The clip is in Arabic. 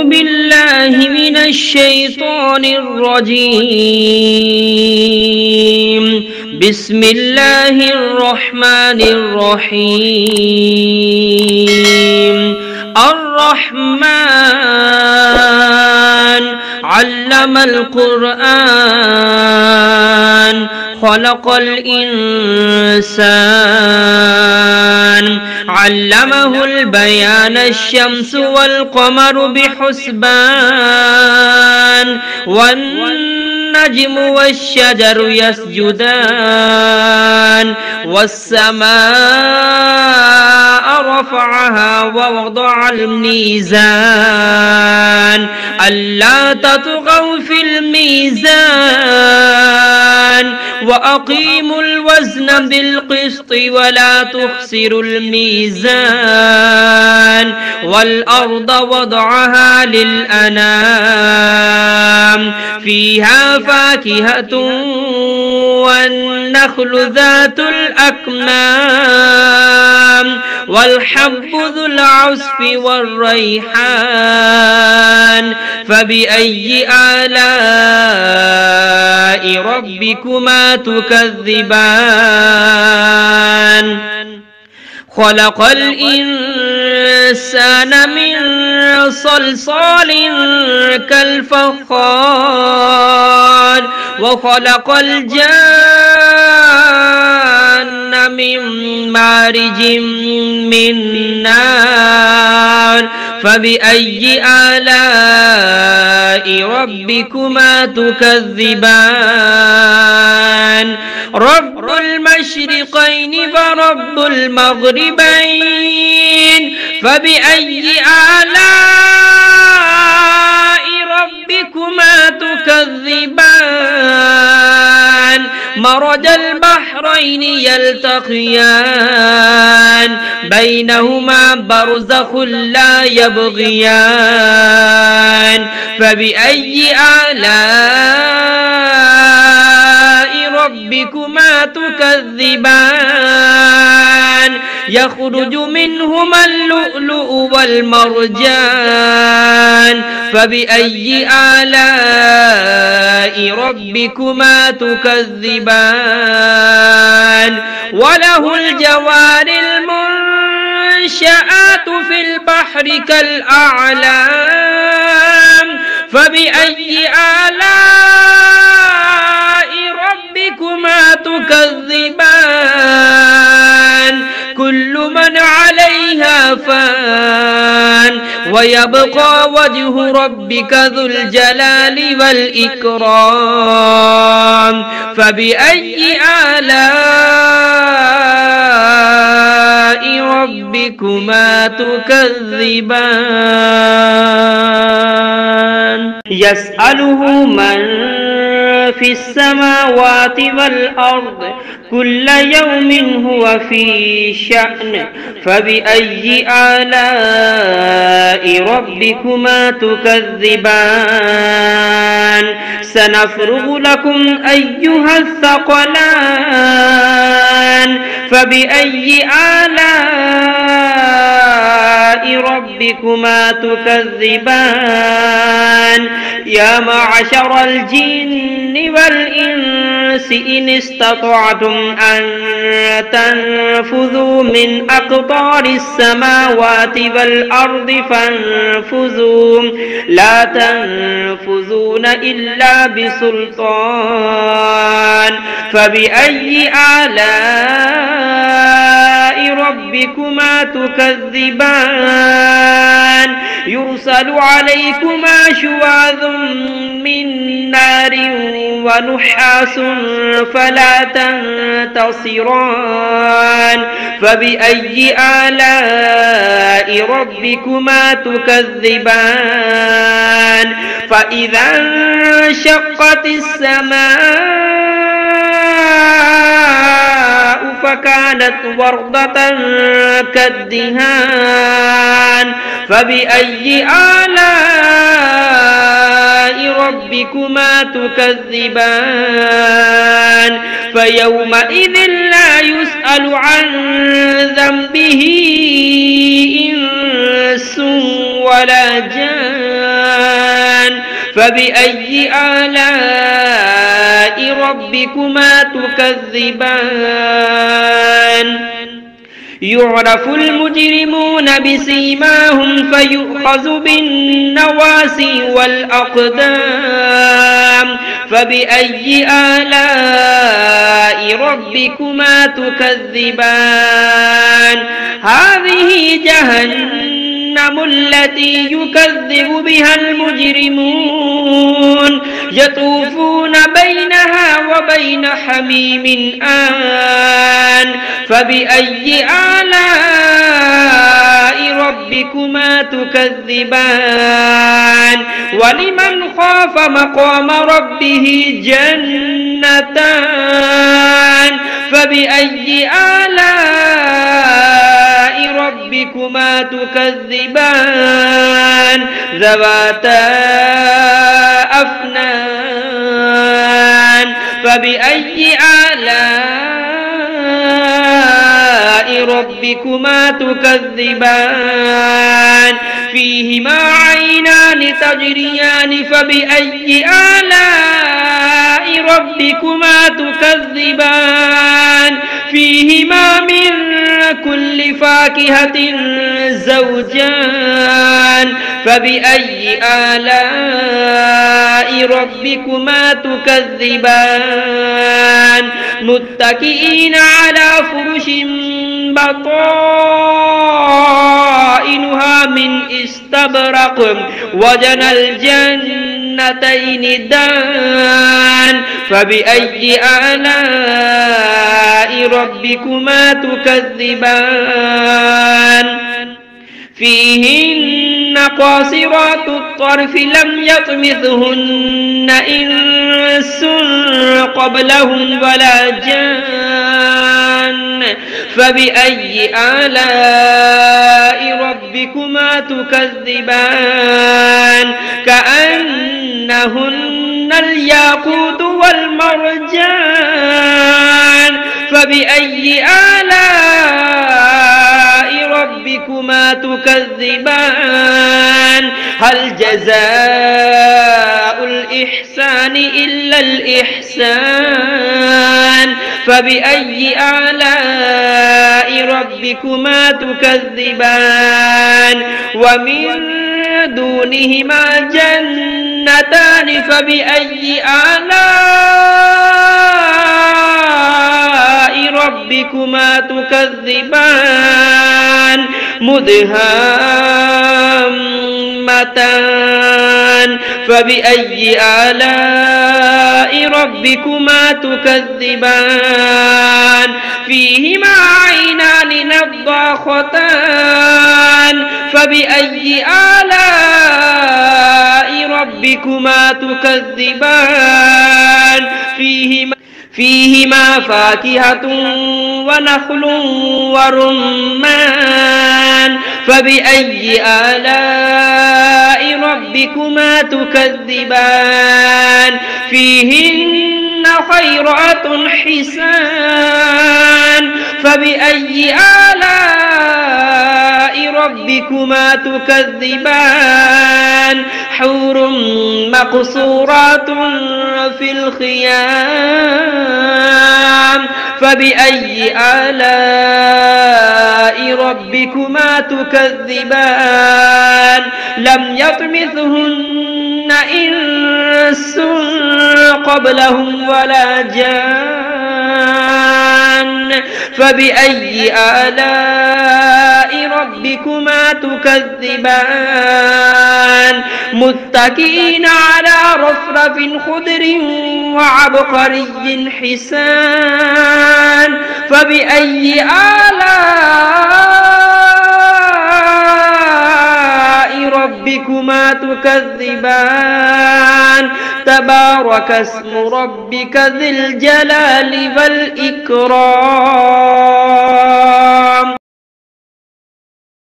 بالله من الشيطان الرجيم. بسم الله الرحمن الرحيم. الرحمن علم القرآن خلق الإنسان علمه البيان الشمس والقمر بحسبان والنجم والشجر يسجدان والسماء رفعها ووضع الميزان ألا تطغوا في الميزان وأقيموا الوزن بالقسط ولا تخسروا الميزان والأرض وضعها للأنام فيها فاكهة والنخل ذات الأكمام والحب ذو العصف والريحان فبأي آلاء ربكما تكذبان خلق الإنسان من صلصال كالفخار وخلق الجان من مارج من نار فبأي آلاء ربكما تكذبان رب المشرقين ورب المغربين فبأي آلاء ربكما تكذبان مرج البحرين يلتقيان بينهما برزخ لا يبغيان فبأي آلاء ربكما تكذبان يخرج منهما اللؤلؤ والمرجان فبأي آلاء ربكما تكذبان وله الجوار المنشآت في البحر كالأعلام فبأي آلاء ربكما تكذبان كل من عليها فان ويبقى وجه ربك ذو الجلال والإكرام فبأي آلاء ربكما تكذبان يسأله من في السماوات والأرض كل يوم هو في شأن فبأي آلاء ربكما تكذبان سنفرغ لكم أيها الثقلان فبأي آلاء ربكما تكذبان يا معشر الجن والإنس إن استطعتم أن تنفذوا من أقطار السماوات والأرض فانفذوا لا تنفذون إلا بسلطان فبأي آلاء ربكما تكذبان يرسل عليكما شواظ من نار ونحاس فلا تنتصران فبأي آلاء ربكما تكذبان فإذا انشقت السماء فكانت وردة كالدهان فبأي آلاء ربكما تكذبان فيومئذ لا يسأل عن ذنبه إنس ولا جان فبأي آلاء ربكما تكذبان يعرف المجرمون بسيماهم فيؤخذ بالنواسي والأقدام فبأي آلاء ربكما تكذبان هذه جهنم التي يكذب بها المجرمون يطوفون بينها وبين حميم آن فبأي آلاء ربكما تكذبان ولمن خاف مقام ربه جنتان فبأي آلاء ربكما تكذبان ذواتا أفنان فبأي آلاء ربكما تكذبان فيهما عينان تجريان فبأي آلاء ربكما تكذبان فيهما من كل فاكهة زوجان فبأي آلاء ربكما تكذبان متكئين على فرش بطائنها من استبرق وجنى الجنتين دان فبأي آلاء ربكما تكذبان فيهن قاصرات الطرف لم يطمثهن إنس قبلهم ولا جان فبأي آلاء ربكما تكذبان كأنهن الياقوت والمرجان فبأي آلاء ربكما تكذبان هل جزاء الإحسان إلا الإحسان فبأي آلاء ربكما تكذبان ومن دونهما جنتان فبأي آلاء ربكما تكذبان مدهامتان فبأي آلاء ربكما تكذبان فيهما عينان نضاختان فبأي آلاء ربكما تكذبان فيهما فاكهة ونخل ورمان فبأي آلاء ربكما تكذبان فيهن خيرات حسان فبأي آلاء ربكما تكذبان حور مقصورات في الخيام فبأي آلاء ربكما تكذبان لم يطمثهن إنس قبلهم ولا جان فبأي آلاء ربكما تكذبان متكئين على رفرف خضر وعبقري حسان فبأي آلاء ربكما تكذبان تبارك اسم ربك ذي الجلال والإكرام